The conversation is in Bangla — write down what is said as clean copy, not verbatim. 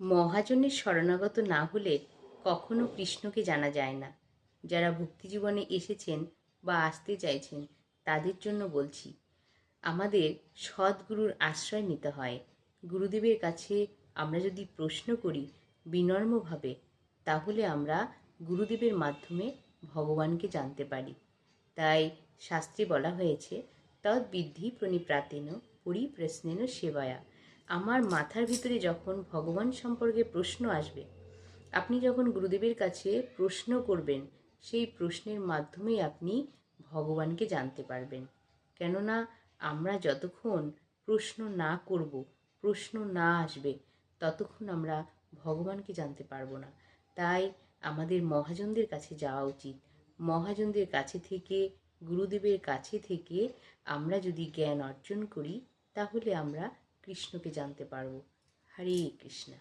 মহাজনের শরণাগত না হলে কখনো কৃষ্ণকে জানা যায় না। যারা ভক্তিজীবনে এসেছেন বা আসতে চাইছেন তাদের জন্য বলছি, আমাদের সদ্গুরুর আশ্রয় নিতে হয়। গুরুদেবের কাছে আমরা যদি প্রশ্ন করি বিনম্রভাবে, তাহলে আমরা গুরুদেবের মাধ্যমে ভগবানকে জানতে পারি। তাই শাস্ত্রে বলা হয়েছে, তদ্বিদ্ধি প্রণিপ্রাতেন পরিপ্রশ্নেন সেবায়া। আমার মাথার ভিতরে যখন ভগবান সম্পর্কে প্রশ্ন আসবে, আপনি যখন গুরুদেবের কাছে প্রশ্ন করবেন, সেই প্রশ্নের মাধ্যমেই আপনি ভগবানকে জানতে পারবেন। কেননা আমরা যতক্ষণ প্রশ্ন না করব, প্রশ্ন না আসবে, ততক্ষণ আমরা ভগবানকে জানতে পারবো না। তাই আমাদের মহাজনদের কাছে যাওয়া উচিত। মহাজনদের কাছে থেকে, গুরুদেবের কাছে থেকে আমরা যদি জ্ঞান অর্জন করি, তাহলে আমরা কৃষ্ণকে জানতে পারব। হরে কৃষ্ণ।